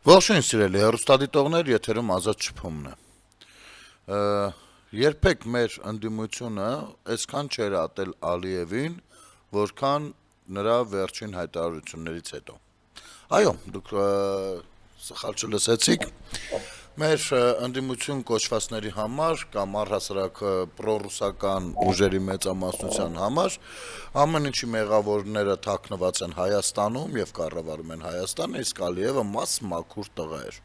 Ողջույն սիրելի հեռուստադիտողներ, եթերում Ազատ շփումն է։ Երբեք մեր ընդդիմությունը այսքան չէր ատել Ալիևին, որքան նրա վերջին հայտարարություններից հետո։ Այո, դուք սխալ չլսեցիք։ Մեր ընդդիմություն կոչվածների համար կամ առհասարակ պրոռուսական ուժերի մեծամասնության համար ամեն ինչի մեղավորները թաքնված են Հայաստանում եւ կառավարում են Հայաստանը, իսկ Ալիևը մաս մաքուր տղա էր։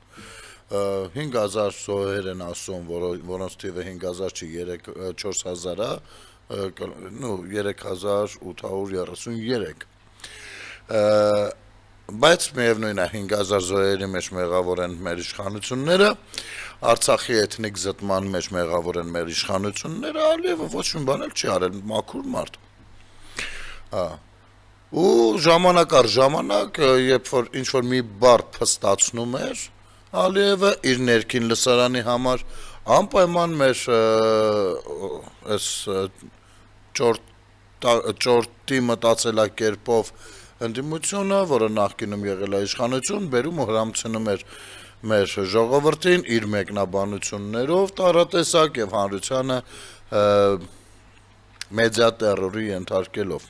5000 զոհեր են ասում, որոնց թիվը 5000 չի, 4000 է, 3833 բայց միևնույն է 5000 զոհերի մեջ մեղավոր են մեր իշխանությունները, Արցախի էթնիկ զտման մեջ մեղավոր են մեր իշխանությունները, Ալիևը ոչ մի բան էլ չի արել, մաքուր մարդ։ Ու ժամանակ առ ժամանակ, երբ որ ինչ-որ մի բառ փստացնում էր, Ալիևը իր ներքին լսարանի համար անպայման մեր այս ճորտի մտածելակերպով ընդդիմությունը, որը նախկինում եղել է իշխանություն, բերում ու հրամցնում էր մեր ժողովրդին իր մեկնաբանություններով տառատեսակ եւ հանրությանը մեդիա տերորի ենթարկելով։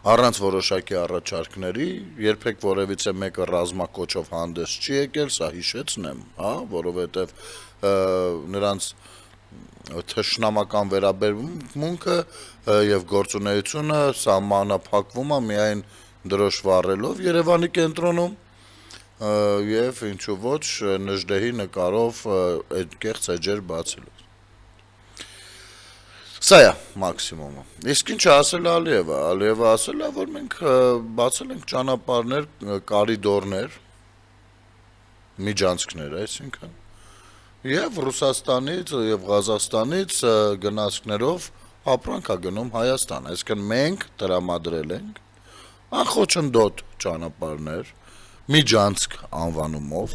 Առանց որոշակի առաջարկների, երբեք որևիցե մեկը ռազմակոչով հանդես չի եկել, սա հիշեցնեմ, որովհետեւ նրանց թշնամական վերաբերմունքը եւ գործունեությունը սահմանափակվում է միայն դրոշ վառելով Երևանի կենտրոնում եւ ինչու ոչ Նժդեհի նկարով այդ կեղծ էջեր բացելով։ Սա է մաքսիմումը։ Իսկ ինչ ասել Ալիևը։ Ալիևը ասել է, որ մենք բացել ենք ճանապարհներ, կարիդորներ, միջանցքներ, այսինքն եւ Ռուսաստանից եւ Ղազախստանից գնացքներով ապրանք է գնում Հայաստան, այսինքն մենք տրամադրել ենք անխոչնդոտ ճանապարհներ, միջանցք անվանումով,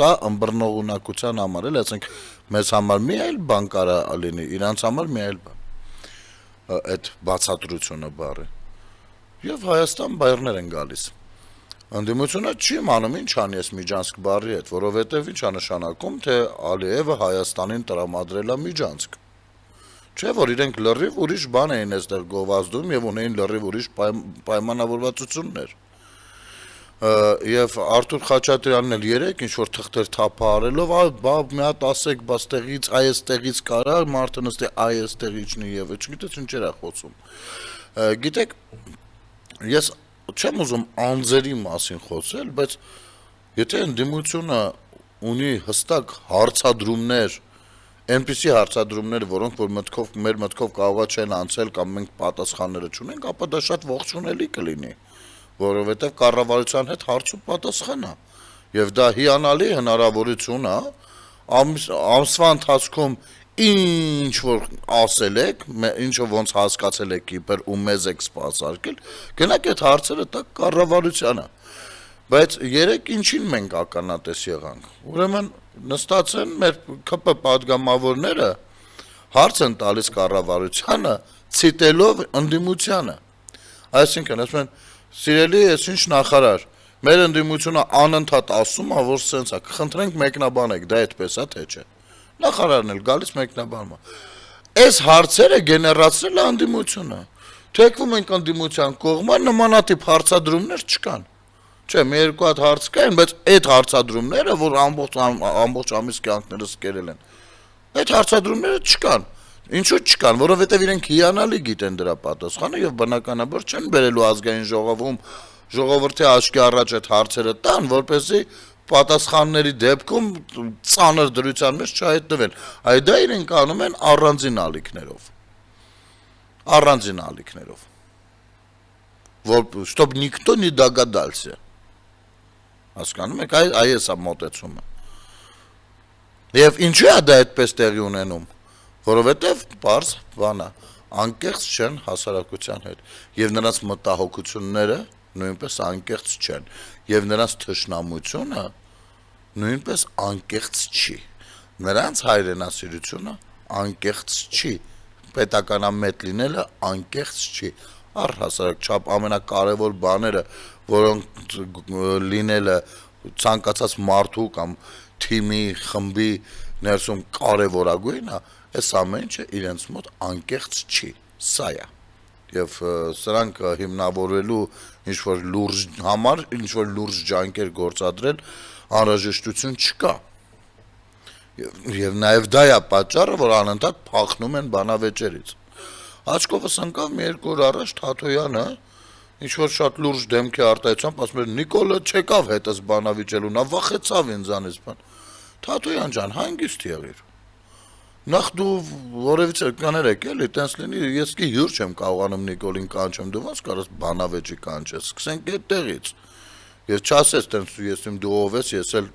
սա ըմբռնողունակության համար էլ, այսինքն մեզ համար մի այլ բան կարա լինի, իրանց համար մի այլ բան, այդ բացատրությունը բառը, եւ Հայաստան բայրներ են գալիս։ Ընդդիմությունը չի իմանում ինչ անի այս միջանցք բառի հետ, որովհետեւ ինչ է նշանակում, թե Ալիևը Հայաստանին տրամադրել է միջանցք։ Չէ՞ որ իրենք լրիվ ուրիշ բան էին այստեղ գովազդում եւ ունեին լրիվ ուրիշ պայմանավորվածություններ։ Եվ Արթուր Խաչատրյանն էլ երեք ինչ որ թղթեր թափահարելով, բա մի հատ ասեք, բաց տեղից, այստեղից կարա մարդը նստի այստեղիչնի եւ չգիտես ինչեր է խոսում։ Գիտեք, ես չեմ ուզում անձերի մասին խոսել, բայց եթե ընդդիմությունը ունի հստակ հարցադրումներ, այնպիսի հարցադրումներ, որոնք որ մեր մտքով կարողա չեն անցել կամ մենք պատասխանները չունենք, ապա դա շատ ողջունելի կլինի, որովհետև կառավարության հետ հարց ու պատասխան է, եւ դա հիանալի հնարավորություն է ամսվա ընթացքում ինչ որ ասել եք, ինչը ոնց հասկացել եք իբր ու մեզ եք սպասարկել, գնաք այդ հարցերը տակ կառավարությանը։ Բայց երեք ինչին մենք ականատես եղանք։ Ուրեմն նստած են մեր ԿՊ падգամավորները հարց են տալիս կառավարությանը, ցիտելով ընդդիմությանը։ Այսինքն, ասում են, սիրելի, ես ինչ նախարար, մեր ընդդիմությունը անընդհատ ասում է, որ սենց է, կխնդրենք մեկնաբանեք, դա այդպես է թե չէ։ Նախարարն էլ գալիս մեկնաբանում է։ Այս հարցերը գեներացրել է ընդդիմությունը։ Թեկվում ենք ընդդիմության կողմը, նմանատիպ հարցադրումներ չկան։ Չէ, մի երկու հատ հարց կային, բայց այդ հարցադրումները, որ ամբողջ ամիս կյանքներս կերել են, այդ հարցադրումները չկան։ Ինչու չկան, որովհետև իրենք հիանալի գիտեն դրա պատասխանը եւ բնականաբար չեն բերելու ազգային ժողովում ժողովրդի աչքի առաջ այդ հարցերը տան, որպեսզի պատասխանների դեպքում ծանր դրության մեջ չհայտնվեն։ Այ դա իրենք անում են առանձին ալիքներով։ Առանձին ալիքներով։ Чтоб никто не догадался։ Հասկանում եք, այս է մոտեցումը։ Եվ ինչու է դա այդպես տեղի ունենում։ Որովհետև բարձ բան է, անկեղծ չեն հասարակության հետ, եւ նրանց մտահոգությունները նույնպես անկեղծ չեն, եւ նրանց թշնամությունը նույնպես անկեղծ չի, նրանց հայրենասիրությունը անկեղծ չի, պետականամետ լինելը անկեղծ չի, առհասարակ չափ ամենակարևոր բաները, որոնք լինելը ցանկացած մարդու կամ թիմի, խմբի ներսում կարևորագույնը, այս ամեն ինչը իրենց մոտ անկեղծ չի, սա է։ Եվ սրանք հիմնավորելու ինչ-որ լուրջ համար, ինչ-որ լուրջ ջանքեր գործադրել անհրաժեշտություն չկա։ Եվ նաև դա է պատճառը, որ անընդհատ փախնում են բանավեճերից։ Աչքովս ընկավ մի երկու օր առաջ Թաթոյանը ինչ-որ շատ լուրջ դեմքի արտահայտությամբ ասում էր Նիկոլը չեկավ հետս բանավիճելու, նա վախեցավ ինձանից բան։ Թաթոյան ջան, հանգիստ եղիր։ Նախ դու որևիցե կաներեք էլի, տենց լինի, ես კი հյուր չեմ կարողանում Նիկոլին կանչեմ, դու ոնց կարաս բանավեճի կանչես, սկսենք այդտեղից։ Ես չասես տենց ես իմ դու ով ես, ես էլ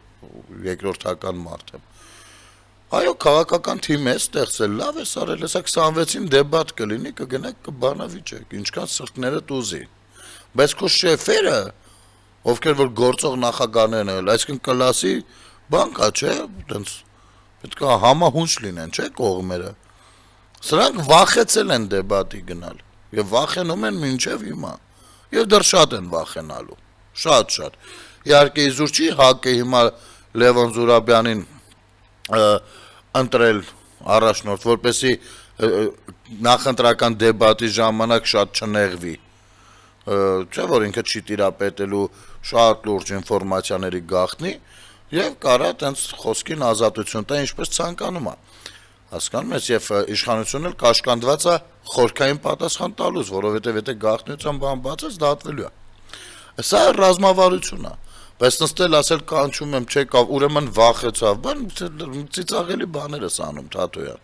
երկրորդական մարդ եմ։ Այո, քաղաքական թիմ է ստեղծել, լավ է արել, հեսա 26-ին դեբատ կլինի, կգնաք կբանավիճեք, ինչքան սրտներդ ուզի։ Բայց քո շեֆերը, ովքեր որ գործող նախագահներն են, այսինքն կլասի բան կա, չէ, տենց պետք է համահունչ լինեն, չէ, կողմերը։ Սրանք վախեցել են դեբատի գնալ եւ վախենում են մինչեւ հիմա։ Եվ դեռ շատ են վախենալու։ Շատ։ Իհարկե իզուր չի ՀԱԿ-ը հիմա Լևոն Զուրաբյանին ընտրել առաջնորդ, որպեսզի նախընտրական դեբատի ժամանակ շատ չնեղվի։ Չէ՞ որ ինքը չի տիրապետելու շատ լուրջ ինֆորմացիաների գաղտնի եւ կարա տենց խոսքին ազատություն տա ինչպես ցանկանում է։ Հասկանում ես, եւ իշխանությունն էլ կաշկանդված է խորքային պատասխան տալուց, որովհետեւ եթե գաղտնիության բան բացած դատվելու է։ Սա ռազմավարություն է։ Բայց նստել ասել կանչում եմ, չեկավ, ուրեմն վախեցավ, բան ծիծաղելի բաներ ես անում Թաթոյան։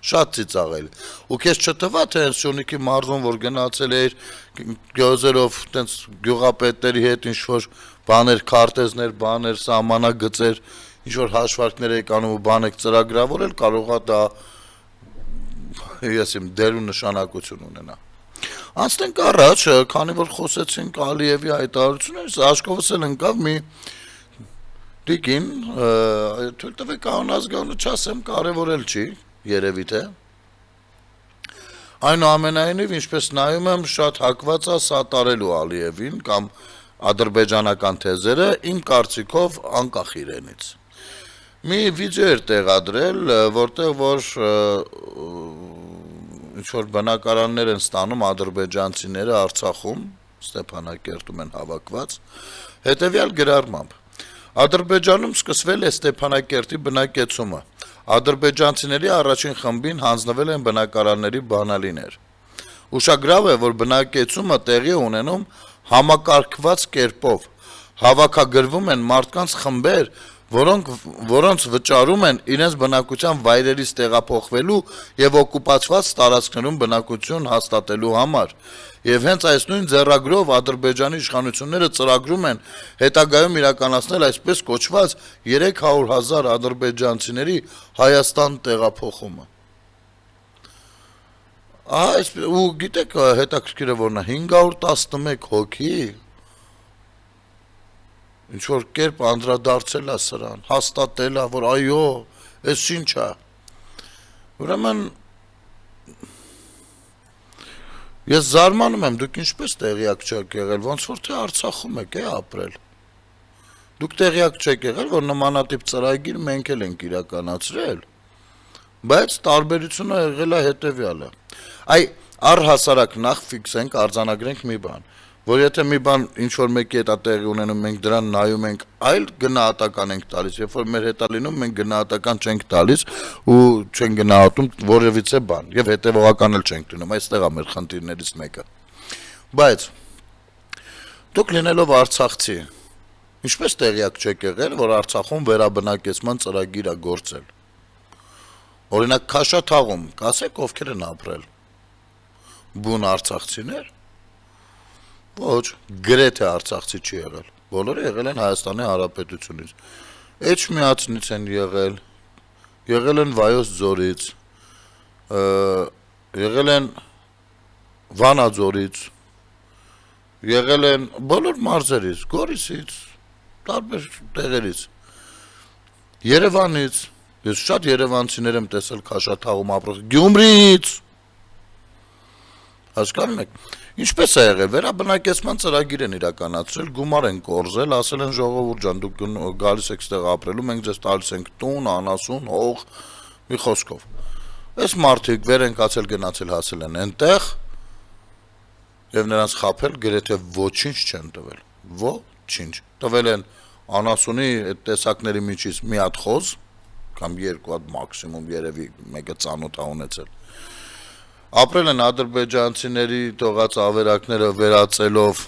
Շատ ծիծաղելի։ Ու քեզ չթվա թե հենց Սյունիքի մարզում որ գնացել էիր գյուզերով տենց գյուղապետերի հետ ինչ որ բաներ, քարտեզներ, բաներ, սահմանագծեր, ինչ որ հաշվարկներ եք անում ու բան եք ծրագրավորել, կարող է դա ես իմ դեր ու նշանակություն ունենա։ Անցնենք առաջ, քանի որ խոսեցինք Ալիևի հայտարարություններից, Աշկովս էլ ընկավ մի դիկին, թույլ տվեք անազգանունը չասեմ, կարևորել չի, երևի թե։ Այնուամենայնիվ, ինչպես նայում եմ, շատ հակված է սատարելու Ալիևին կամ ադրբեջանական թեզերը, իմ կարծիքով անկախ իրենից։ Մի վիդեո էր տեղադրել, որտեղ որ ինչ-որ բնակարաններ են ստանում ադրբեջանցիները Արցախում, Ստեփանակերտում են հավաքված, հետևյալ գրառմամբ. Ադրբեջանում սկսվել է Ստեփանակերտի բնակեցումը, ադրբեջանցիների առաջին խմբին հանձնվել են բնակարանների բանալիներ։ Ուշագրավ է, որ բնակեցումը տեղի է ունենում համակարգված կերպով, հավաքագրվում են մարդկանց խմբեր, որոնց վճարում են իրենց բնակության վայրերից տեղափոխվելու եւ օկուպացված տարածքներում բնակություն հաստատելու համար։ Եվ հենց այս նույն ձեռագրով Ադրբեջանի իշխանությունները ծրագրում են հետագայում իրականացնել այսպես կոչված 300,000 ադրբեջանցիների Հայաստան տեղափոխումը։ Ու գիտեք հետաքրքիր է որն է 511 հոգի ինչ որ կերպ անդրադարձել է սրան, հաստատել է, որ այո, այս ինչ է։ Ուրեմն ես զարմանում եմ, դուք ինչպես տեղյակ չեք եղել, ոնց որ թե Արցախում եք ապրել։ Դուք տեղյակ չեք եղել, որ նմանատիպ ծրագիր մենք էլ ենք իրականացրել, բայց տարբերությունը եղել է հետևյալը։ Առհասարակ նախ ֆիքսենք, արձանագրենք մի բան, որ եթե մի բան ինչ-որ մեկի հետ է տեղի ունենում, մենք դրան նայում ենք, այլ գնահատական ենք տալիս, երբ որ մեր հետ է լինում, մենք գնահատական չենք տալիս ու չենք գնահատում որևիցե բան, եւ հետեւողական էլ չենք լինում, այստեղ է մեր խնդիրներից մեկը։ Բայց դուք լինելով արցախցի, ինչպես տեղյակ չեք եղել, որ Արցախում վերաբնակեցման ծրագիր է գործել։ Օրինակ Քաշաթաղում, կասեք ովքեր են ապրել։ Բուն արցախցիներ։ Ոչ, գրեթե արցախցի չի եղել, բոլորը եղել են Հայաստանի Հանրապետությունից, Էջմիածնից են եղել են Վայոց ձորից, եղել են Վանաձորից, եղել են բոլոր մարզերից, Գորիսից, տարբեր տեղերից, Երևանից, ես շատ երևանցիներ եմ տեսել Քաշաթաղում ապրող, Գյումրիից, հասկանում եք, Ինչպես է եղել, վերաբնակեցման ծրագիր են իրականացրել, գումար են կորզել, ասել են ժողովուրդ ջան, դուք գալիս եք ստեղ ապրելու, մենք ձեզ տալիս ենք տուն, անասուն, հող, մի խոսքով։ Այս մարդիկ վեր են կացել գնացել հասել են այնտեղ եւ նրանց խաբել գրեթե ոչինչ չեն տվել։ Ոչինչ։ Տվել են անասունի այդ տեսակների միջից մի հատ խոզ, կամ երկու հատ մաքսիմում երևի մեկը ծանոթ ա ունեցել։ Ապրել են ադրբեջանցիների թողած ավերակները վերածելով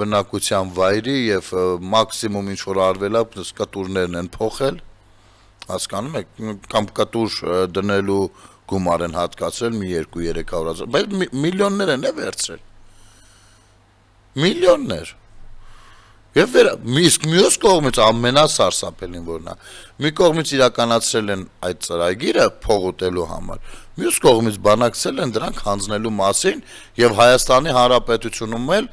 բնակության վայրի եւ մաքսիմում ինչ որ արվել է, կտուրներն են փոխել, հասկանում եք, կամ կտուր դնելու գումար են հատկացրել մի 2-300 հազար, բայց միլիոններ են վերցրել, միլիոններ։ Եվ իսկ մյուս կողմից ամենասարսափելին որն է, մի կողմից իրականացրել են այդ ծրագիրը փողոտելու համար, մյուս կողմից բանակցել են դրանք հանձնելու մասին եւ Հայաստանի Հանրապետությունում էլ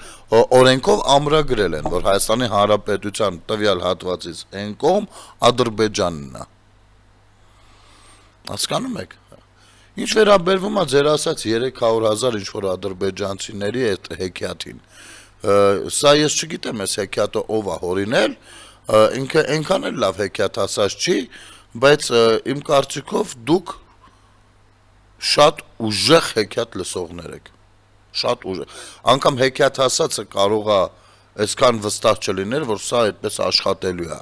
օրենքով ամրագրել են, որ Հայաստանի Հանրապետության տվյալ հատվածից այն կողմ Ադրբեջանն է։ Հասկանում եք։ Ինչ վերաբերվում է ձեր ասած 300,000 ինչ որ ադրբեջանցիների այդ հեքիաթին, սա ես չգիտեմ, այս հեքիաթը ով է հորինել, ինքը այնքան էլ լավ հեքիաթ ասած չի, բայց իմ կարծիքով դուք շատ ուժեղ հեքիաթ լսողներ եք, շատ ուժեղ, անգամ հեքիաթ ասածը կարող է այսքան վստահ չլիներ, որ սա այդպես աշխատելու է,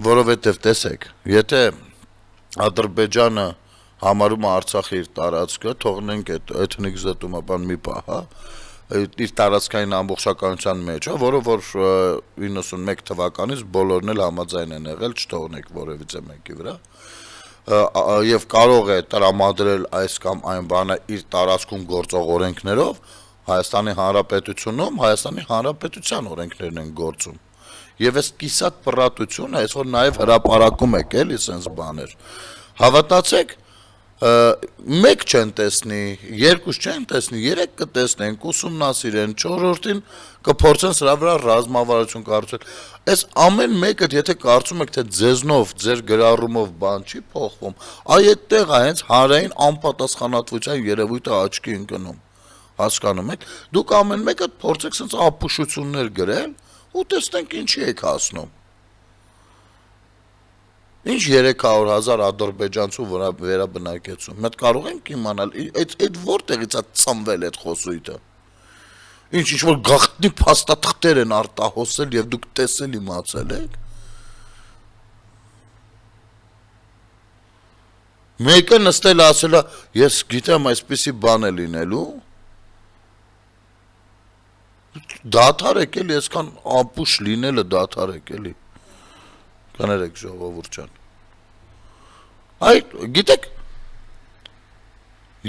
որովհետև տեսեք, եթե Ադրբեջանը համարում է Արցախի իր տարածքը, թողնենք այդ էթնիկ զտումը բան մի պահ, իր տարածքային ամբողջականության մեջ, որը որ 91 թվականից բոլորն էլ համաձայն են եղել, չթողնենք որևիցե մեկի վրա, եւ կարող է տրամադրել այս կամ այն բանը իր տարածքում գործող օրենքներով, Հայաստանի Հանրապետությունում Հայաստանի Հանրապետության օրենքներն են գործում։ Եվ այս կիսատ պրատությունը, այսօր նաեւ հրապարակում եք էլի սենց բաներ։ Հավատացեք, մեկ չեն տեսնի, երկուս չեն տեսնի, երեք կտեսնեն, կուսումնասիրեն, չորրորդին կփորձեն սրա վրա ռազմավարություն կառուցել։ Այս ամեն մեկը, եթե կարծում եք, թե ձեզնով, ձեր գրառումով բան չի փոխվում, այդտեղ է հենց հանրային անպատասխանատվության երևույթը աչքի ընկնում։ Հասկանում եք, դուք ամեն մեկը փորձեք սենց ապուշություններ գրել ու տեսնենք ինչի եք հասնում։ Ինչ 300,000 ադրբեջանցու վրա վերաբնակեցում։ Մենք կարող ենք իմանալ, այդ որտեղից է ծնվել այդ խոսույթը։ Ինչ որ գաղտնի փաստաթղթեր են արտահոսել եւ դուք տեսել իմացել եք։ Մեկը նստել ասել է, ես գիտեմ այսպիսի բան է լինելու։ Դադարեք էլի, այսքան ապուշ լինելը դադարեք էլի։ Կներեք ժողովուրդ ջան։ Այդ գիտեք,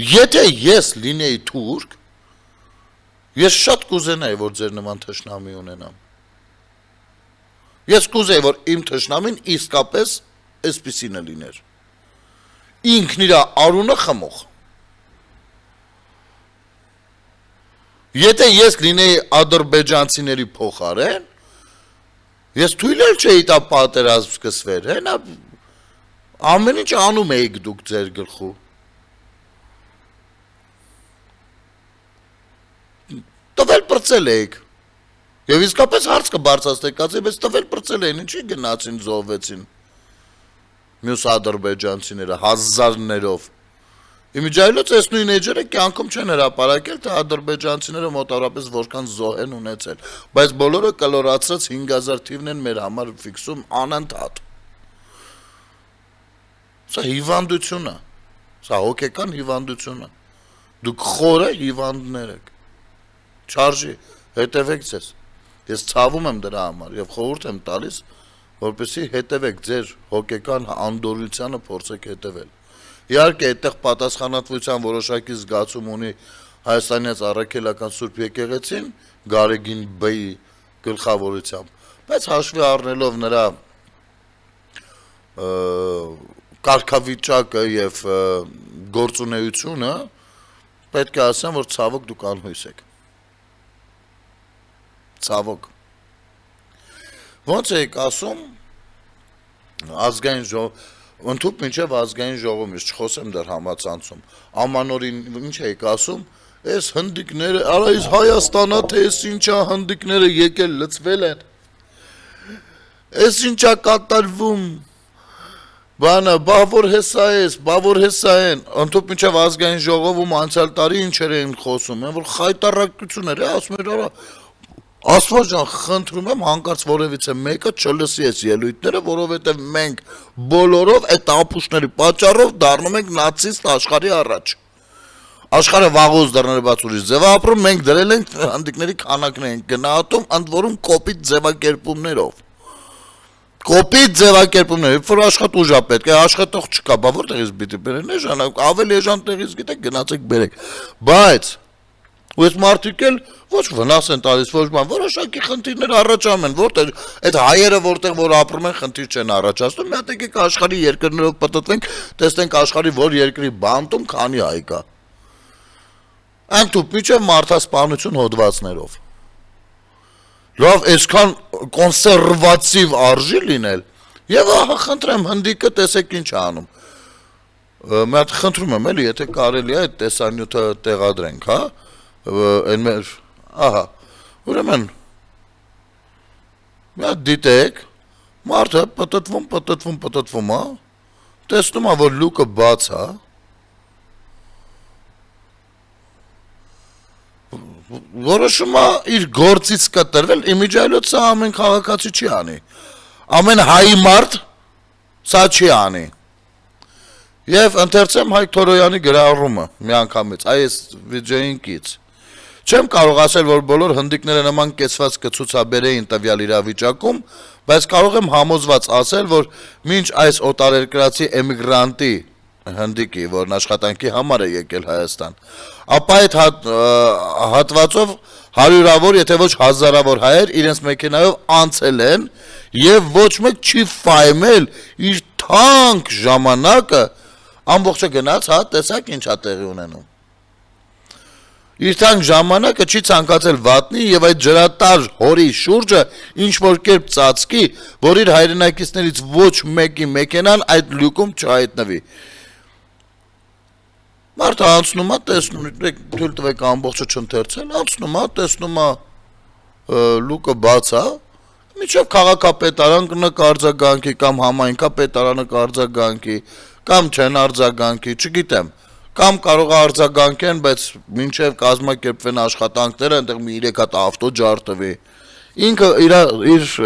եթե ես լինեի թուրք, ես շատ կուզենայի, որ ձեր նման թշնամի ունենամ։ Ես կուզեի, որ իմ թշնամին իսկապես այսպիսին է լիներ։ Ինքն իր արունը խմող։ Եթե ես լինեի ադրբեջանցիների փոխարեն, ես թույլ էլ չէի տա պատերազմ սկսվեր, հենա ամեն ինչ անում էիք դուք ձեր գլխու։ Տվել պրծել էիք։ Եվ իսկապես հարց կբարձրացնեք, բայց տվել պրծել էին, ինչի գնացին զոհվեցին մյուս ադրբեջանցիները հազարներով։ Իմիջայլոց այս նույն էջերը կյանքում չեն հրապարակել, թե ադրբեջանցիները մոտավորապես որքան զոհ են ունեցել, բայց բոլորը կլորացրած 5000 թիվն են մեր համար ֆիքսում անընդհատ։ Սա հիվանդություն է, սա հոգեկան հիվանդություն է։ Դուք խորը հիվանդներ եք։ Չարժի, հետևեք ձեզ։ Ես ցավում եմ դրա համար եւ խորհուրդ եմ տալիս, որպեսզի հետևեք ձեր հոգեկան անդորրությանը, փորձեք հետևել։ Իհարկե, այդտեղ պատասխանատվության որոշակի զգացում ունի Հայաստանից առաքելական Սուրբ եկեղեցին Գարեգին Բ-ի գլխավորությամբ, բայց հաշվի առնելով նրա կարգավիճակը եւ գործունեությունը, պետք է ասեմ, որ ցավոք դուք անհույս եք։ Ցավոք։ Ոնց եք ասում ազգային Ընդհուպ մինչև ազգային ժողովում, ես չխոսեմ դեռ համացանցում, ամանորին ինչ էիք ասում, այս հնդիկները, արա այս Հայաստանա, թե այս ինչա հնդիկները եկել լծվել են, այս ինչա կատարվում, բանը, բավոր հեսա են, ընդհուպ մինչև ազգային ժողովում անցյալ տարի ինչեր էին խոսում, որ խայտարակություններ է, ասում էր, արա, Աստված ջան, խնդրում եմ հանկարծ որևիցե մեկը չլսի այս ելույթները, որովհետև մենք բոլորով այդ ապուշների պատճառով դառնում ենք նացիստ աշխարհի առաջ։ Աշխարհը վաղուց դռները բաց ուրիշ ձև է ապրում, մենք դրել ենք հանդիկների քանակներ ենք գնահատում, ընդ որում կոպիտ ձևակերպումներով։ Կոպիտ ձևակերպումներ, որ աշխատուժ է պետք է, աշխատող չկա, բա որտեղից պիտի բերեն, էժան, ավելի էժան տեղից գիտեք, գնացեք բերեք։ Բայց ու այս մարդիկ էլ ոչ վնաս են տալիս, ոչ բան, որոշակի խնդիրներ առաջանում են, որտեղ այդ հայերը որտեղ որ ապրում են, խնդիր չեն առաջացնում, մի հատ եկեք աշխարհի երկրներով պատտվենք, տեսնենք աշխարհի որ երկրի բանտում քանի հայ կա։ Անտուփ միջև մարդասպանություն հոդվածներով։ Լավ, այսքան կոնսերվատիվ արժի լինել, եւ ահա խնդրեմ հնդիկը տեսեք ինչ է անում։ Մի հատ խնդրում եմ էլի, եթե կարելի է այդ տեսանյութը տեղադրենք, հա։ Այն մեր, ահա, ուրեմն, մի հատ դիտեք, մարդը պտտվում, հա, տեսնում է, որ լուկը բաց է, որոշում է իր գործից կտրվել, իմիջայլոց սա ամեն քաղաքացի չի անի, ամեն հայի մարդ սա չի անի, և ընթերցեմ Հայկ Թորոյանի գրառումը միանգամից, այս վիդեոյին կից, չեմ կարող ասել, որ բոլոր հնդիկները նման կեցված կցուցաբերեին տվյալ իրավիճակում, բայց կարող եմ համոզված ասել, որ մինչ այս օտարերկրացի էմիգրանտի հնդիկի, որն աշխատանքի համար է եկել Հայաստան, ապա այդ հատվածով հարյուրավոր, եթե ոչ հազարավոր հայեր իրենց մեքենայով անցել են և ոչ մեկ չի ֆայմել իր թանկ ժամանակը ամբողջը գնաց, հա, տեսակ ինչ է տեղի ունենում։ Իր թանկ ժամանակը չի ցանկացել վատնի եւ այդ ջրատար հորի շուրջը ինչ որ կերպ ծածկի, որ իր հայրենակիցներից ոչ մեկի մեքենան այդ լյուկում չհայտնվի։ Մարդը անցնում է, տեսնում, թույլ տվեք ամբողջը չընթերցել, անցնում է, տեսնում է լուկը բաց է, միջև քաղաքապետարան նկարձագանքի կամ համայնքապետարանը կարձագանքի, կամ չեն արձագանքի, չգիտեմ։ Կամ կարող է արձագանքեն, բայց մինչև կազմակերպվեն աշխատանքները, այնտեղ մի 3 հատ ավտո ջարդվի։ Ինքը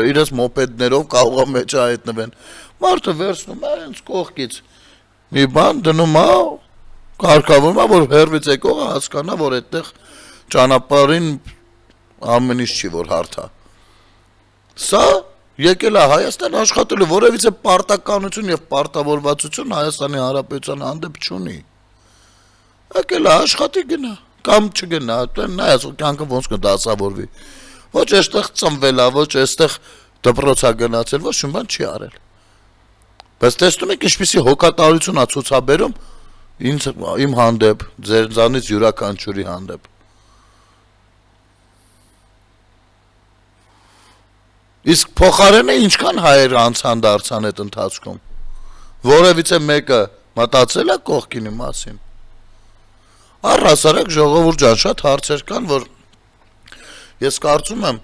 իրենց մոպեդներով կարող է մեջ հայտնվեն։ Մարդը վերցնում է հենց կողքից մի բան դնում է, կարգավորում է, որ հեռվից եկողը հասկանա, որ այդտեղ ճանապարհին ամեն ինչ չի որ հարթ է։ Սա եկել է Հայաստան աշխատելու, որևիցե պարտականություն եւ պարտավորվածություն Հայաստանի Հանրապետության հանդեպ չունի։ Եկել է աշխատի գնա, կամ չգնա, նայած կյանքը ոնց կդասավորվի։ Ոչ այստեղ ծնվել է, ոչ այստեղ դպրոց է գնացել, ոչ մի բան չի արել։ Բայց տեսնում եք ինչպիսի հոգատարություն է ցուցաբերում իմ հանդեպ, ձեզանից յուրաքանչյուրի հանդեպ։ Իսկ փոխարենը ինչքան հայեր անցան դարձան այդ ընթացքում։ Որևիցե մեկը մտածել է կողքինի մասին։ Առհասարակ ժողովուրդ ջան, շատ հարցեր կան, որ ես կարծում եմ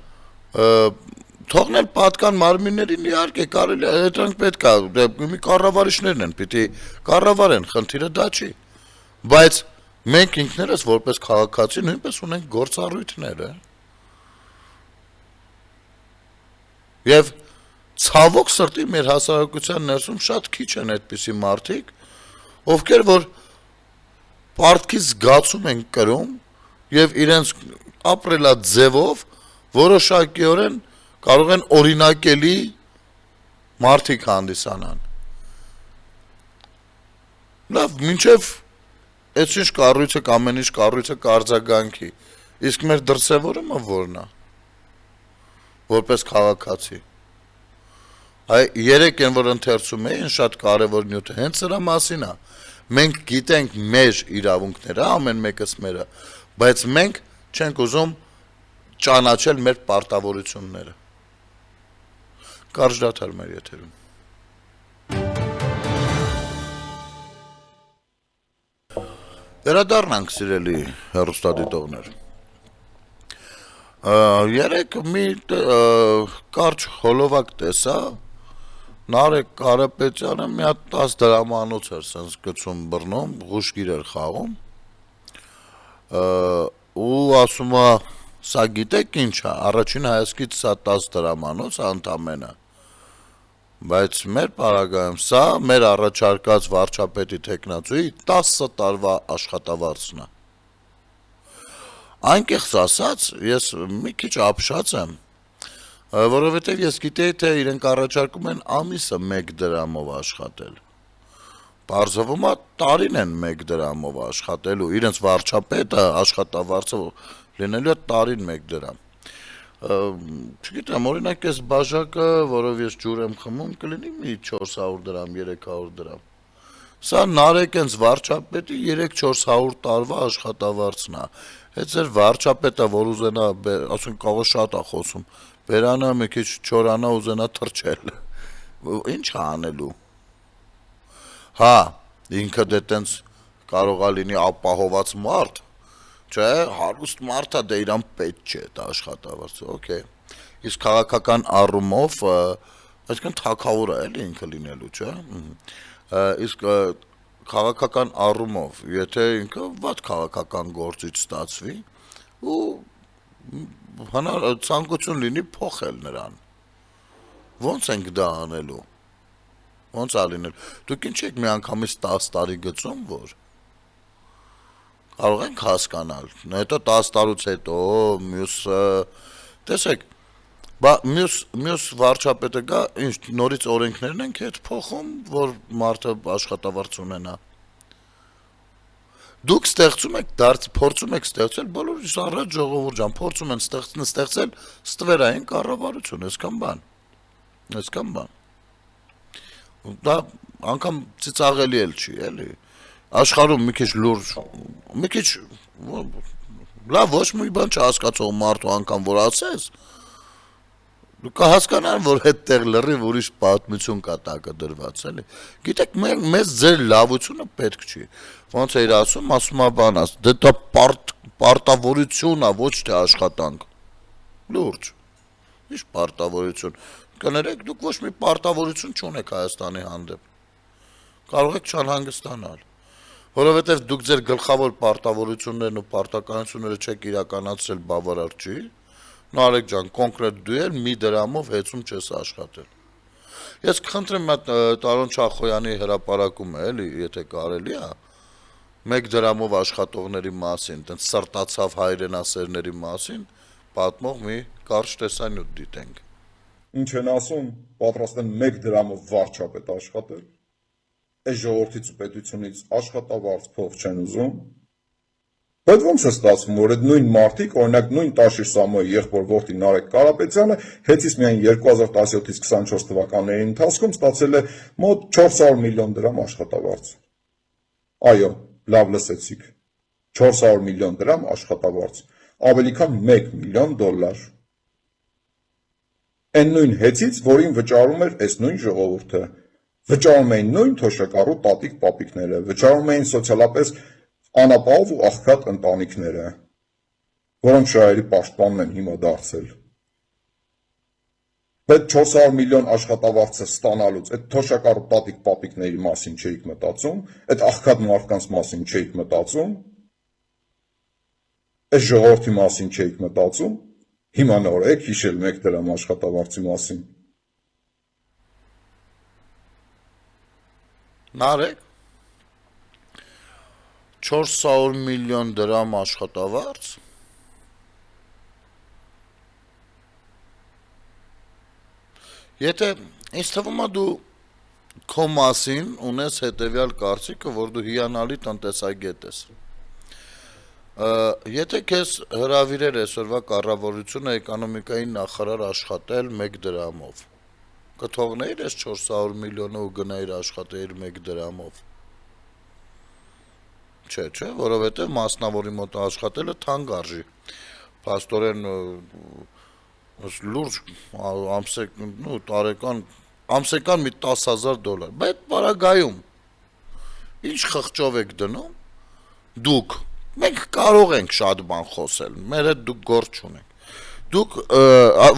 թողնել պատկան մարմիններին իհարկե կարելի է, դրանք պետք է, մի կառավարիչներն են, պիտի կառավարեն, խնդիրը դա չի։ Բայց մենք ինքներս որպես քաղաքացի նույնպես ունենք գործառույթներ, Եվ ցավոք սրտի մեր հասարակության ներսում շատ քիչ են այդպիսի մարդիկ, ովքեր որ պարտքի զգացում են կրում եւ իրենց ապրելաձևով որոշակիորեն կարող են օրինակելի մարդիկ հանդիսանան։ Լավ, մինչեւ այսինչ կառույցը ամեն ինչ կառույցը կարձագանքի, իսկ մեր դրսևորումը որն է։ Որպես քաղաքացի։ Այ երեք են որ ընթերցում էին շատ կարևոր նյութ հենց սրա մասին է։ Մենք գիտենք մեր իրավունքները, ամեն մեկս մերը, բայց մենք չենք ուզում ճանաչել մեր պարտավորությունները։ Կարճ դադար մեր եթերում։ Վերադառնանք սիրելի հեռուստադիտողներ։ Երեք մի կարճ հոլովակ տեսա, Նարեկ Կարապետյանը մի հատ 10 դրամանոց էր սենց գցում բռնում, ղուշգիր էր խաղում, ու ասում է, սա գիտեք ինչ է, առաջին հայացքից սա 10 դրամանոց ընդամենը, բայց մեր պարագայում սա մեր առաջարկած վարչապետի թեկնածուի 10 տարվա աշխատավարձն է։ Անկեղծ ասած, ես մի քիչ ապշած եմ, որովհետև ես գիտեի, թե իրենք առաջարկում են ամիսը 1 դրամով աշխատել։ Պարզվում է տարին են 1 դրամով աշխատելու, իրենց վարչապետը աշխատավարձը լինելու է տարին 1 դրամ։ Չգիտեմ, օրինակ այս բաժակը, որով ես ջուր եմ խմում, կլինի մի 400 դրամ, 300 դրամ։ Սա Նարեկենց վարչապետի 3-400 տարվա աշխատավարձն է։ Հետ ձեր վարչապետը, որ ուզենա, ասենք կաղո շատ է խոսում, վերանա մի քիչ չորանա ուզենա թռչել։ Ինչ է անելու։ Հա, ինքը դե տենց կարող է լինի ապահոված մարդ, չէ, հարուստ մարդ է, դե իրան պետք չէ դա աշխատավարձը, օքեյ։ Իսկ քաղաքական առումով, այսինքն թագավոր է էլի ինքը լինելու, չէ։ Իսկ քաղաքական առումով, եթե ինքը վատ քաղաքական գործից ստացվի, ու ցանկություն լինի փոխել նրան։ Ոնց ենք դա անելու։ Ոնց է լինել։ Դուք ինչ եք մի անգամից 10 տարի գծում, որ կարող ենք հասկանալ։ Հետո 10 տարուց հետո մյուս տեսեք, մյուս վարչապետը գա, ինչ նորից օրենքներն ենք հետ փոխում, որ մարդը աշխատավարձ ունենա։ Դուք ստեղծում եք, փորձում եք ստեղծել, բոլորից առաջ ժողովուրդ ջան, փորձում են ստեղծել ստվերային կառավարություն, այսքան բան։ Դա անգամ ծիծաղելի էլ չի, էլի։ Աշխարհում մի քիչ լուրջ, մի քիչ լավ ոչ մի բան չհասկացող մարդու անգամ որ ասես, դու կհասկանան, որ հետտեղ լրիվ ուրիշ պատմություն կա տակը դրված, էլի։ Գիտեք, մեզ ձեր լավությունը պետք չի։ Ոնց է իր ասում է բանաս, դե դա պարտավորություն է, ոչ թե աշխատանք։ Լուրջ։ Ինչ պարտավորություն։ Կներեք, դուք ոչ մի պարտավորություն չունեք Հայաստանի հանդեպ։ Կարող եք չանհանգստանալ։ Որովհետև դուք ձեր գլխավոր պարտավորություններն ու պարտականությունները չեք իրականացրել բավարար չի։ Նարեկ ջան, կոնկրետ դու էլ մի դրամով հեծում չես աշխատել։ Ես կխնդրեմ Տարոն Չախոյանի հրապարակումը, էլի, եթե կարելի է, 1 դրամով աշխատողների մասին, տենց սրտացավ հայրենասերների մասին, պատմող մի կարճ տեսանյութ դիտենք։ Ինչ են ասում, պատրաստ են 1 դրամով վարչապետ աշխատել, այս ժողովրդից ու պետությունից աշխատավարձ փող չեն ուզում, բայց ոնց է ստացվում, որ այդ նույն մարդիկ, օրինակ նույն Տաշիր Սամոյի եղբոր որդի Նարեկ Կարապետյանը հեծից միայն 2017-ից 24 թվականների ընթացքում ստացել է մոտ 400 միլիոն դրամ աշխատավարձ։ Այո, լավ լսեցիք, 400 միլիոն դրամ աշխատավարձ, ավելի քան 1 միլիոն դոլար։ Այն նույն հեծից, որին վճարում էր այս նույն ժողովուրդը, վճարում էին նույն թոշակառու տատիկ պապիկները, վճարում էին սոցիալապես անապահով ու աղքատ ընտանիքները, որոնք շահերի պաշտպանն են հիմա դարձել։ Այդ 400 միլիոն աշխատավարձը ստանալուց, այդ թոշակառու տատիկ պապիկների մասին չէիք մտածում, այդ աղքատ մարդկանց մասին չէիք մտածում, այս ժողովրդի մասին չէիք մտածում, հիմա նոր եք հիշել 1 դրամ աշխատավարձի մասին։ Նարեկ 400 միլիոն դրամ աշխատավարձ, եթե ինձ թվում է դու քո մասին ունես հետևյալ կարծիքը, որ դու հիանալի տնտեսագետ ես։ Եթե քեզ հրավիրեր այսօրվա կառավարությունը էկոնոմիկայի նախարար աշխատել 1 դրամով, կթողնեիր այս 400 միլիոնը ու գնայիր աշխատեիր 1 դրամով։ Չէ, որովհետև մասնավորի մոտ աշխատելը թանկ արժի։ Փաստորեն լուրջ ամսեկան մի 10,000 դոլար։ Բայց պարագայում ինչ խղճով եք դնում, դուք մենք կարող ենք շատ բան խոսել, մեր հետ դուք գործ չունեք։ Դուք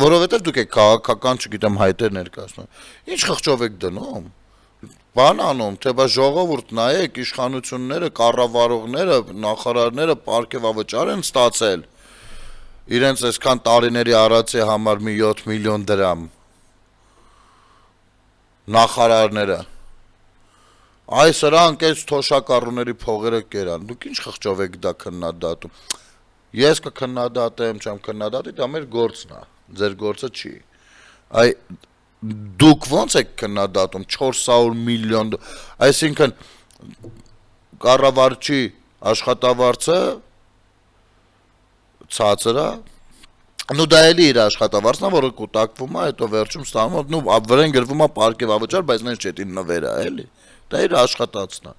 որովհետև դուք եք քաղաքական, չգիտեմ, հայտեր ներկայացնում։ Ինչ խղճով եք դնում։ Բան անում, թե բա ժողովուրդ նայեք, իշխանությունները, կառավարողները, նախարարները պարգևավճար են ստացել։ Իրենց այսքան տարիների արածի համար մի 7 միլիոն դրամ նախարարները Այ սրանք այս թոշակառուների փողերը կերան։ Դուք ինչ խղճով եք դա քննադատում։ Ես կքննադատեմ, չեմ քննադատի, դա մեր գործն է։ Ձեր գործը չի։ Այ դուք ո՞նց եք քննադատում 400 միլիոն, այսինքն կառավարչի աշխատավարձը ցածր է, նու դա էլի իր աշխատավարձն է, որը կուտակվում է, հետո վերջում ստանում է, նու վրան գրվում է պարգևավճար, բայց նենց չէ նվեր է, էլի։ Դա իր աշխատածն է։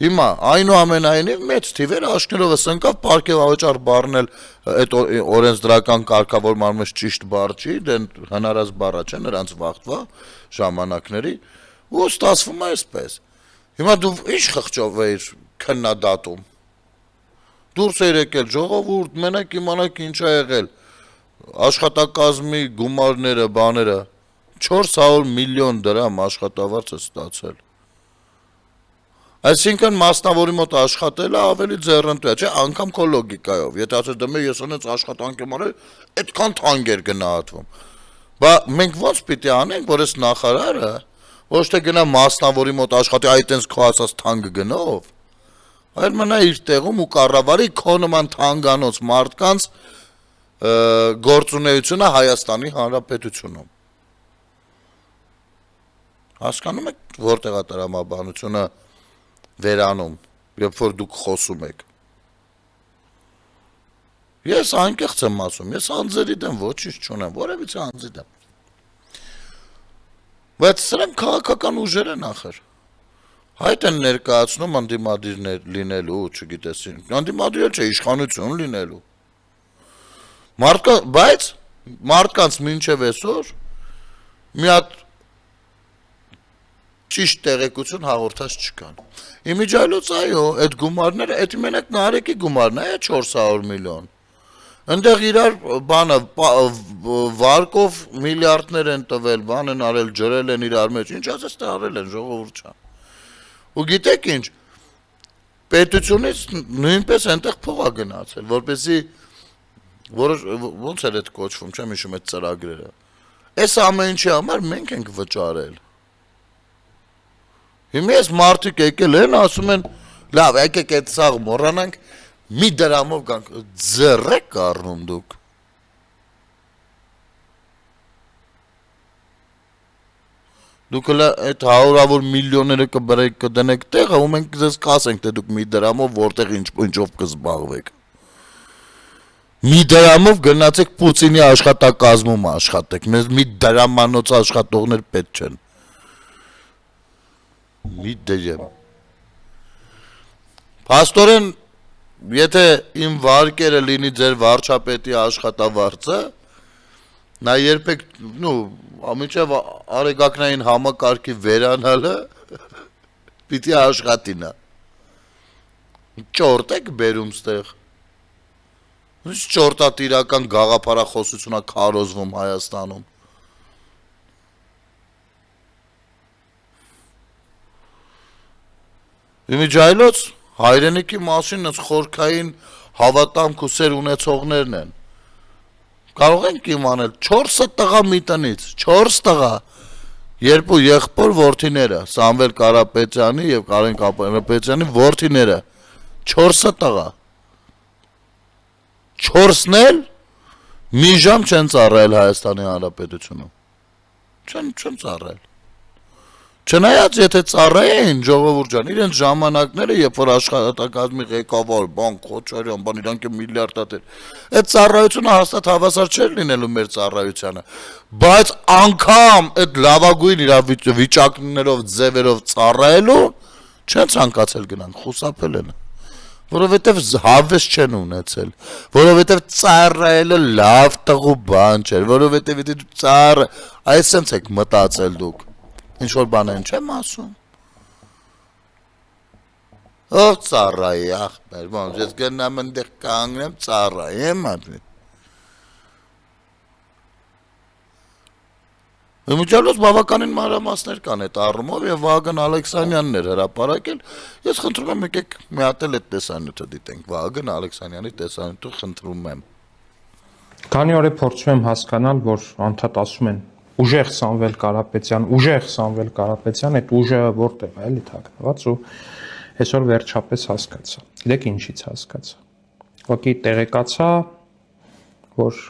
Հիմա այնուամենայնիվ մեծ թիվերը աշկերովս ընկավ պարգևավճար բառնել այդ օրենսդրական կարգավորման մեջ ճիշտ բառ չի, դեն հնարած բառա չէ նրանց վաղտվա ժամանակների ու ստացվում է այսպես։ Հիմա դու ինչ խղճով էիր քննադատում։ Դուրս էր եկել ժողովուրդ, մենակ իմանաք ինչ է եղել։ Աշխատակազմի գումարները, բաները 400 միլիոն դրամ աշխատավարձ է ստացել։ Այսինքն մասնավորի մոտ աշխատելը ավելի ձեռնտու է, չէ, անգամ քո լոգիկայով։ Եթե ասես դե ես ունենց աշխատանք եմ արել, այդքան թանկ էր գնահատվում։ Բա մենք ո՞նց պիտի անենք, որ այս նախարարը ոչ թե գնա մասնավորի մոտ աշխատի, այ տենց քո ասած թանկ գնով, այլ մնա իր տեղում ու կառավարի քո նման թանկանոց մարդկանց գործունեությունը Հայաստանի Հանրապետությունում։ Հասկանում եք որտեղ է տրամաբանությունը վերանում, երբ որ դուք խոսում եք։ Ես անկեղծ եմ ասում, ես անձերի դեմ ոչինչ չունեմ, որևիցե անձի դեմ։ Բայց սրանք քաղաքական ուժեր են ախր։ Հայտ են ներկայացնում անդիմադիրներ լինելու, չգիտես, անդիմադիր չէ, իշխանություն լինելու։ Բայց մարդկանց մինչև այսօր մի հատ ճիշտ տեղեկություն հաղորդած չկան։ Իմիջիայլոց այո, այդ գումարները, այդ մենակ նարեկի գումարն է 400 միլիոն։ Ընդեղ իրար բանը վարկով միլիարդներ են տվել, բան են արել, ջրել են իրար մեջ, ինչ ասես տարել են ժողովուրդ չան։ Ու գիտեք ինչ, պետությունից նույնպես այնտեղ փող է գնացել, որպեսզի ոնց էր այդ կոչվում, չեմ հիշում այդ ծրագրերը։ Այս ամեն ինչի համար մենք ենք վճարել։ Հիմա ես մարդիկ եկել են, ասում են, լավ, եկեք այդ սաղ մոռանանք, մի դրամով գանք, ձեռ եք առնում դուք։ Դուք այդ հարյուրավոր միլիոնները կդնեք տեղը, ու մենք ձեզ կասենք, թե դուք մի դրամով որտեղ ինչով կզբաղվեք։ Մի դրամով գնացեք Պուտինի աշխատակազմում աշխատեք, մեզ մի դրամանոց աշխատողներ պետք չեն։ Մի դրամ։ Փաստորեն, եթե իմ վարկերը լինի ձեր վարչապետի աշխատավարձը, նա երբեք, ամիջև արեգակնային համակարգի վերանալը պիտի աշխատինա։ Ճորտ եք բերում ստեղ։ Ինչ ճորտատիրական գաղափարախոսություն է քարոզվում Հայաստանում։ Իմիջայլոց հայրենիքի մասին խորքային հավատամք ու սեր ունեցողներն են։ Կարող ենք իմանալ 4 տղա մի տնից, 4 տղա, երկու եղբոր որդիները, Սամվել Կարապետյանի եւ Կարեն Կարապետյանի որդիները, 4 տղա։ 4-ն էլ մի ժամ չեն ծառայել Հայաստանի Հանրապետությունում։ Չեն ծառայել։ Չնայած եթե ծառայեն ժողովուրդ ջան, իրենց ժամանակները, երբ որ աշխատակազմի ղեկավար, բան Քոչարյան, բան իրանք միլիարդատեր, այդ ծառայությունը հաստատ հավասար չէր լինելու մեր ծառայությանը, բայց անգամ այդ լավագույն վիճակներով, ձևերով ծառայելու չեն ցանկացել գնան, խուսափել են, որովհետև հավես չեն ունեցել, որովհետև ծառայելը լավ տղու բան չէր, որովհետև եթե դու այսպես եք մտածել դուք ինչ-որ բան են չեմ ասում։ Ող ծառայի ախպեր, ոնց ես գնամ ընդեղ կանգնեմ ծառայի եմ ապրի։ Իմիջիալոց բավականին մանրամասներ կան այդ առումով եւ Վահագն Ալեքսանյանն էր հրապարակել։ Ես խնդրում եմ եկեք մի հատ էլ այդ տեսանյութը դիտենք։ Վահագն Ալեքսանյանի տեսանյութը խնդրում եմ։ Քանի օր է փորձում եմ հասկանալ, որ անդադ ասում են ուժեղ Սամվել Կարապետյան, այդ ուժը որտեղ է էլի թաքնված ու այսօր վերջապես հասկացա։ Գիտեք ինչից հասկացա։ Ուղղակի տեղեկացա, որ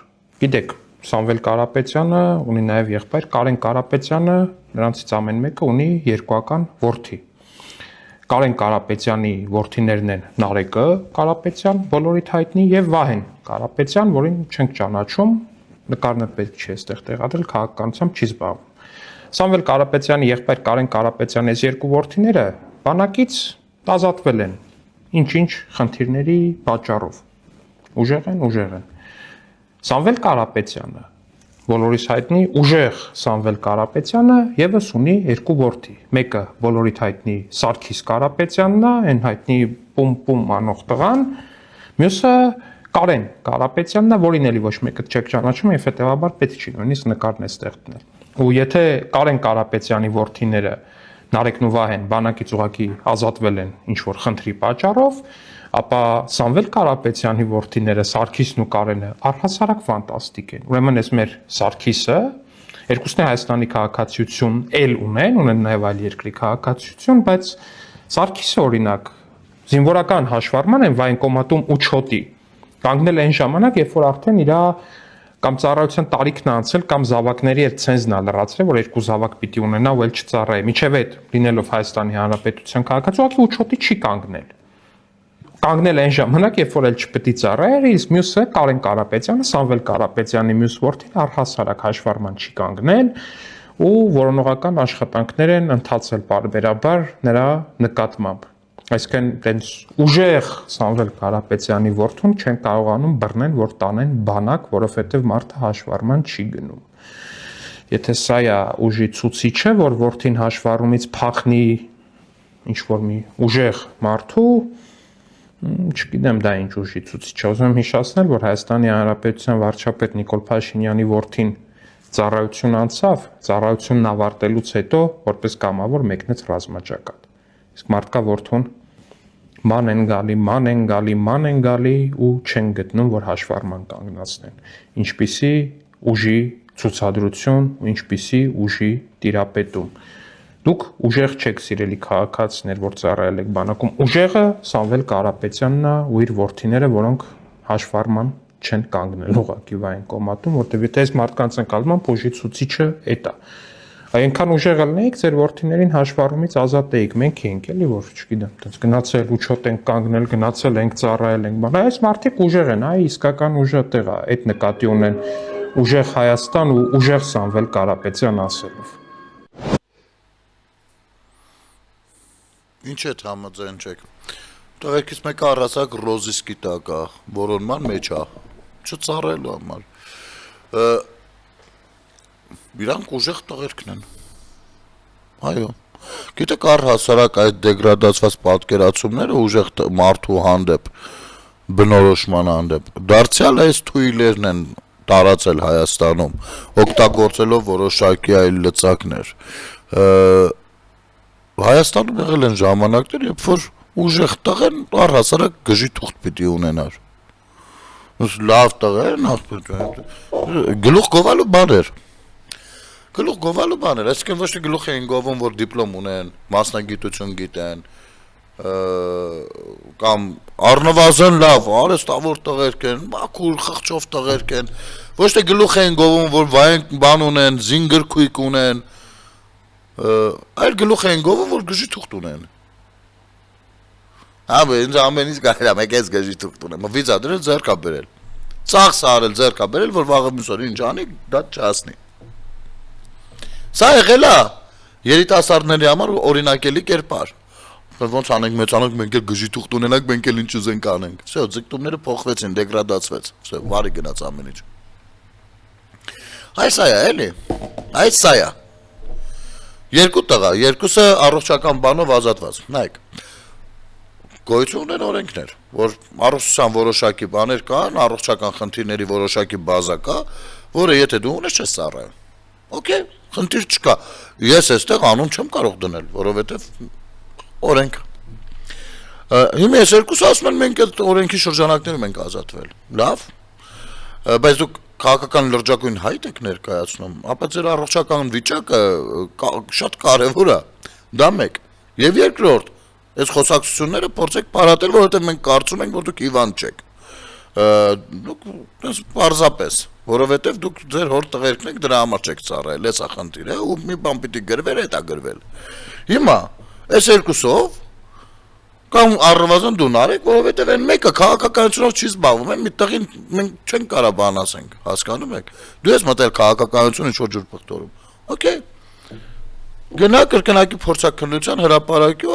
գիտեք Սամվել Կարապետյանը ունի նաև եղբայր Կարեն Կարապետյանը, նրանցից ամեն մեկը ունի երկուական որդի։ Կարեն Կարապետյանի որդիներն են Նարեկը Կարապետյան, բոլորիդ հայտնի, եւ Վահեն Կարապետյան, որին չենք ճանաչում, նկարն պետք չի այստեղ տեղադրել, քաղաքականությամբ չի զբաղվում։ Սամվել Կարապետյանի եղբայր Կարեն Կարապետյանի այս երկու որդիները բանակից ազատվել են։ Ինչ-ինչ խնդիրների պատճառով։ Ուժեղ են։ Սամվել Կարապետյանը, բոլորիս հայտնի ուժեղ Սամվել Կարապետյանը եւս ունի երկու որդի։ Մեկը բոլորիդ հայտնի Սարգիս Կարապետյանն է, այն հայտնի պում անող տղան, մյուսը Կարեն Կարապետյանն է, որին էլի ոչ մեկը չեք ճանաչում, եւ հետեւաբար պետք չի նույնիսկ նկարն էստեղ դնել։ Ու եթե Կարեն Կարապետյանի որդիները Նարեկն ու Վահեն բանակից ուղակի ազատվել են ինչ-որ խնդրի պատճառով, ապա Սամվել Կարապետյանի որդիները Սարգիսն ու Կարենը առհասարակ ֆանտաստիկ են։ Ուրեմն այս մեր Սարգիսը երկուսն է Հայաստանի քաղաքացիություն ունեն նաև այլ երկրի քաղաքացիություն, բայց Սարգիսը օրինակ զինվորական հաշվառման են վայնկոմատում 8 հոտի կանգնել այն ժամանակ, երբ որ արդեն իր կամ ծառայության տարիքն է անցել կամ զավակների հետ ցենզն է լրացրել, որ երկու զավակ պիտի ունենա ու էլ չծառայի։ Միջև այդ լինելով Հայաստանի Հանրապետության քաղաքացի, ուղղակի 8 հոտի չի կանգնել։ Կանգնել այն ժամանակ, երբ որ էլ չպետք է ծառայեր, իսկ մյուսը Կարեն Կարապետյանը, Սամվել Կարապետյանի մյուս որդին առհասարակ հաշվառման չի կանգնել ու որոնողական աշխատանքներ են ընթացել բարբերաբար նրա նկատմամբ։ Այսինքն տենց ուժեղ Սամվել Կարապետյանի որդուն չեն կարողանում բռնել, որ տանեն բանակ, որովհետև մարդը հաշվառման չի գնում։ Եթե սա է ուժի ցուցիչը, որ որդին հաշվառումից փախնի ինչ-որ մի ուժեղ մարդու, չգիտեմ դա ինչ ուժի ցուցիչ է։ Ուզում եմ հիշեցնել, որ Հայաստանի Հանրապետության վարչապետ Նիկոլ Փաշինյանի որդին ծառայություն անցավ, ծառայությունն ավարտելուց հետո որպես կամավոր մեկնեց ռազմաճակատ։ Իսկ մարդկա որդուն ման են գալի ու չեն գտնում, որ հաշվառման կանգնացնեն։ Ինչպիսի ուժի ցուցադրություն ու ինչպիսի ուժի տիրապետում։ Դուք ուժեղ չեք սիրելի քաղաքացիներ, որ ծառայել եք բանակում։ Ուժեղը Սամվել Կարապետյանն է ու իր որդիները, որոնք հաշվառման չեն կանգնել ուղղակի վայնկոմատում, որտեղ եթե այս մարդկանց ընկալման ուժի ցուցիչը էդ է։ Այնքան ուժեղ ելնեիք, ձեր որդիներին հաշվառումից ազատ էիք, մենք էինք էլի, որ չգիտեմ, այդպես գնացել ու չոտ ենք կանգնել, գնացել ենք ծառայել ենք, բան։ Այս մարդիկ ուժեղ են, իսկական ուժը տեղ է, այդ նկատի ունեն ուժեղ Հայաստան ու ուժեղ Սամվել Կարապետյան ասելով։ Ինչ է համաձայն չեք։ Տղերքից մեկը առասակ ռոզիսկի տակ է, որոնման մեջ է, չծառայելու համար։ Իրանք ուժեղ տղերքն են։ Այո։ Գիտեք առհասարակ այդ դեգրադացված պատկերացումները ուժեղ մարդու հանդեպ, բնորոշման հանդեպ, դարձյալ այս թույլերն են տարածել Հայաստանում, օգտագործելով որոշակի այլ լծակներ։ Հայաստանում եղել են ժամանակներ, երբ որ ուժեղ տղեն առհասարակ գժի թուղթ պիտի ունենար։ Լավ տղեն, գլուխ գովալու բան էր, այսինքն ոչ թե գլուխ էին գովում, որ դիպլոմ ունեն, մասնագիտություն գիտեն, կամ առնվազն լավ, արհեստավոր տղերք են, մաքուր, խղճով տղերք են, ոչ թե գլուխ էին գովում, որ բան ունեն, զինգրքույկ ունեն, այլ գլուխ էին գովում, որ գժի թուղթ ունեն։ Ինձ ամեն ինչ գայր մեկ ես գժի թուղթ ունեմ, վիզա դրել ձեռքա բերել, ծախս արել ձեռքա բերել, որ վաղը մյուս օր ինչ անի, դա չասնի։ Սա եղել է երիտասարդների համար օրինակելի կերպար։ Ոնց անենք, մեծանանք, մենք էլ գժի թուղթ ունենանք, մենք էլ ինչ ուզենք անենք։ Всё, ձգտումները փոխվեցին, դեգրադացվեց։ Всё, վարի գնաց ամեն ինչ։ Այս այա էլի։ Այս սա է։ Երկու տղա, երկուսը առողջական բանով ազատված։ Նայեք։ Գոյություն ունեն օրենքներ, որ առողջության որոշակի բաներ կան, առողջական խնդիրների որոշակի բազա կա, որը եթե դու ունես չես ծառայում։ Okay, խնդիր չկա։ Ես այստեղ անուն չեմ կարող դնել, որովհետև օրենք։ Հիմա ես երկուս ասում եմ մենք այդ օրենքի շրջանակներում ենք ազատվել։ Լավ։ Բայց դուք քաղաքական լրջագույն հայտ եք ներկայացնում, ապա ձեր առողջական վիճակը շատ կարևոր է։ Դա մեկ։ Եվ երկրորդ, այս խոսակցությունները փորձեք պարատել, որովհետև մենք կարծում ենք, որ դուք հիվանդ չեք։ Դուք պարզապես, որովհետև դուք ձեր հոր տղերքն եք, դրա համար չեք ծառայել, էս է խնդիրը, ու մի բան պիտի գրվել, այդ է գրվել։ Հիմա, այս երկուսով կամ առնվազն դու նարեք, որովհետև այն մեկը քաղաքականությունով չի զբաղվում, այն մի տղին մենք չենք կարող բան ասենք, հասկանում եք։ Դու ես մտել քաղաքականություն ինչ-որ ջուր պղտորում։ Okay։ Գնա կրկնակի փորձաքննության հրապարակի,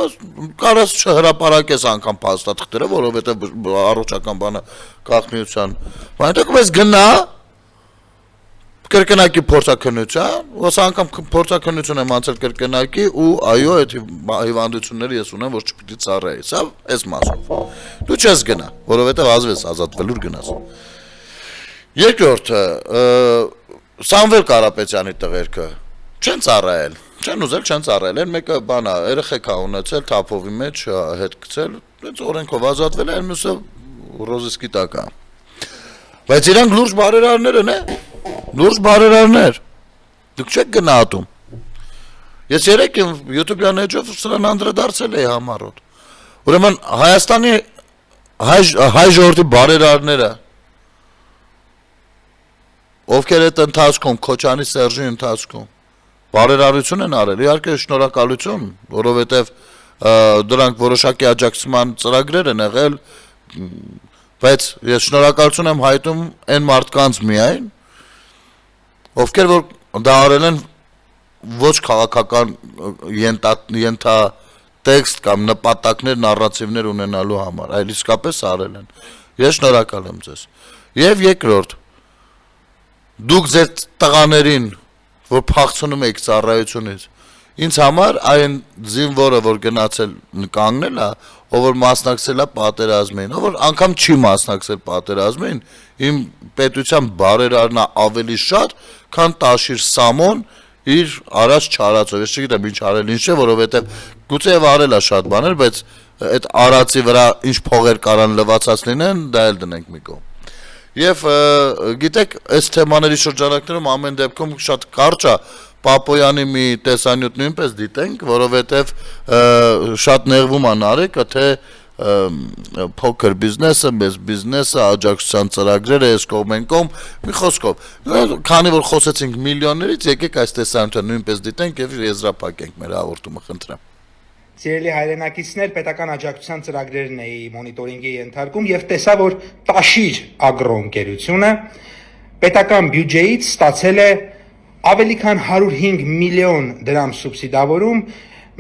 կարաս չհրապարակես անգամ փաստաթղթերը, որովհետև առողջական բանը գաղտնիության։ Այնտեղ ես գնա կրկնակի փորձաքննության, ոս անգամ փորձաքննություն եմ անցել կրկնակի ու այո, այդ հիվանդությունները ես ունեմ, որ չպիտի ծառայի, սա այս մասով։ Դու չես գնա, որովհետև ազվես ազատվելուր գնաս։ Երկրորդը, Սամվել Կարապետյանի տղերքը չեն ծառայել, չեն ուզել, չեն ծառայել, այն մեկը բանա, երեխեք ա ունեցել, թափովի մեջ հետ գցել, դենց օրենքով ազատվել է, այն մյուսը ռոզիսկի տակ է։ Բայց իրանք լուրջ բարերարներ են, լուրջ բարերարներ, դուք չեք գնահատում։ Ես երեկ YouTube-յան էջով սրան անդրադարձել էի համառոտ։ Ուրեմն Հայաստանի հայ ժողովրդի բարերարները, ովքեր այդ ընթացքում, Քոչանի Սերժի ընթացքում բարերարություն են արել, իհարկե շնորհակալություն, որովհետև դրանք որոշակի աջակցման ծրագրեր են եղել, բայց ես շնորհակալություն եմ հայտնում այն մարդկանց միայն, ովքեր որ դա արել են ոչ քաղաքական ենթատեքստ կամ նպատակներ, նարատիվներ ունենալու համար, այլ իսկապես արել են։ Ես շնորհակալ եմ ձեզ։ Եվ երկրորդ, դուք ձեր տղաներին որ փախցնում եք ծառայությունից, ինձ համար այն զինվորը, որ գնացել կանգնել է, ով որ մասնակցել է պատերազմին, ով որ անգամ չի մասնակցել պատերազմին, իմ պետության բարերարն է ավելի շատ, քան Տաշիր Սամոն իր արած չարածով, ես չգիտեմ ինչ արել, ինչ է, որովհետև գուցե եւ արել է շատ բաներ, բայց այդ արածի վրա ինչ փողեր կարան լվացած լինեն, դա էլ դնենք մի կողմ։ Եվ գիտեք, այս թեմաների շրջանակներում ամեն դեպքում շատ կարճ է Պապոյանի մի տեսանյութ նույնպես դիտենք, որովհետև շատ նեղվում է Նարեկը, թե փոքր բիզնեսը, մեծ բիզնեսը, աջակցության ծրագրերը, այս կողմ են կողմ, մի խոսքով, քանի որ խոսեցինք միլիոններից, եկեք այս տեսանյութը նույնպես դիտենք եւ եզրափակենք մեր հաղորդումը, խնդրեմ։ Սիրելի հայրենակիցներ, պետական աջակցության ծրագրերն էի մոնիտորինգի ենթարկում եւ տեսա, որ Տաշիր ագրո ընկերությունը պետական բյուջեից ստացել է ավելի քան 105 միլիոն դրամ սուբսիդավորում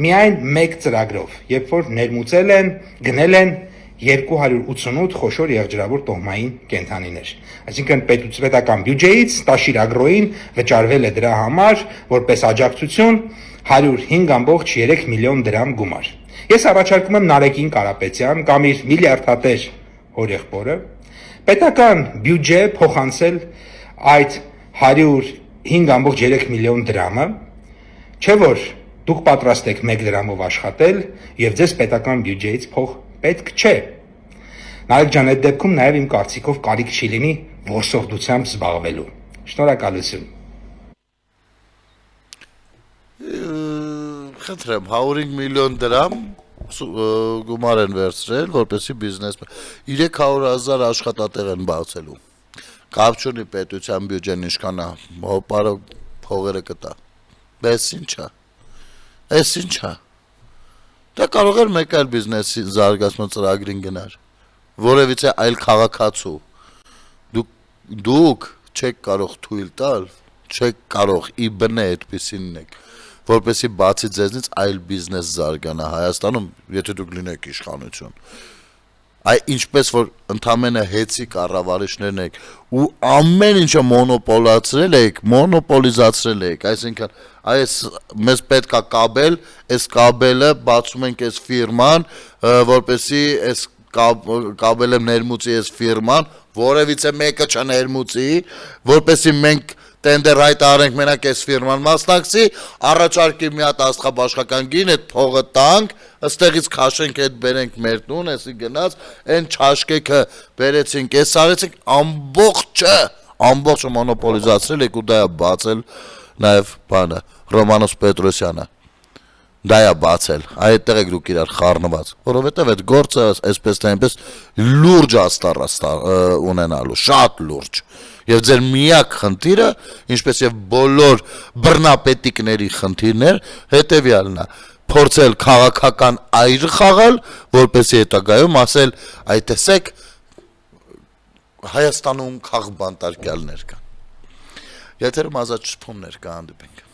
միայն մեկ ծրագրով, երբ որ ներմուծել են, գնել են 288 խոշոր եղջերավոր տոհմային կենդանիներ։ Այսինքն պետական բյուջեից Տաշիր ագրոին վճարվել է դրա համար որպես աջակցություն 105.3 միլիոն դրամ գումար։ Ես առաջարկում եմ Նարեկին Կարապետյան կամ իր միլիարդատեր հորեղբորը պետական բյուջե փոխանցել այդ 105.3 միլիոն դրամը, չէ որ դուք պատրաստ եք 1 դրամով աշխատել եւ ձեզ պետական բյուջեից փող պետք չէ։ Նարեկ ջան, այդ դեպքում նաեւ իմ կարծիքով կարիք չի լինի որսորդությամբ զբաղվելու։ Շնորհակալություն։ Խնդրեմ, 105 միլիոն դրամ գումար են վերցրել, որպեսի բիզնես 300,000 աշխատատեղ են բացելու։ Կապ չունի պետության բյուջեն ինչքան է, հոպարը փողերը կտա։ Բայց ինչա։ Էս ինչա։ Դա կարող էր մեկ այլ բիզնեսի զարգացման ծրագրին գնար։ Որևիցե այլ քաղաքացու։ Դուք չեք կարող թույլ տալ, չեք կարող իբնե այդպեսինն եք, որպեսի բացի ձեզնից այլ բիզնես զարգանա Հայաստանում, եթե դուք լինեք իշխանություն։ այ ինչպես որ ընդամենը հեծի կառավարիչներն եք ու ամեն ինչը մոնոպոլիզացրել եք, այսինքն այս մեզ պետքա կաբել, այս կաբելը բացում ենք այս ֆիրման, որպեսի այս կաբելը ներմուծի այս ֆիրման, որևիցե մեկը չներմուծի, որպեսի մենք տենդեր հայտարարենք մենակ այս ֆիրման մասնակցի, առաջարկի մի հատ աստղաբաշխական գին, այդ փողը տանք, ըստեղից քաշենք, այդ բերենք մեր տուն, էսի գնաց, այն չաշկեքը բերեցինք, այս արեցինք, ամբողջը մոնոպոլիզացրել եք ու դա է բացել նաև բանը, Ռոմանոս Պետրոսյանը, դա է բացել, այդտեղ եք դուք իրար խառնված, որովհետև այդ գործը այսպես թե այնպես լուրջ աստառ ունենալու, շատ լուրջ, եւ ձեր միակ խնդիրը, ինչպես եւ բոլոր բռնապետիկների խնդիրներ, հետեւյալն է, փորձել քաղաքական այր խաղալ, որպեսզի հետագայում ասել, այ տեսեք, Հայաստանում քաղբանտարկյալներ կան։ Եթերում ազատ շփումներ կհանդիպենք։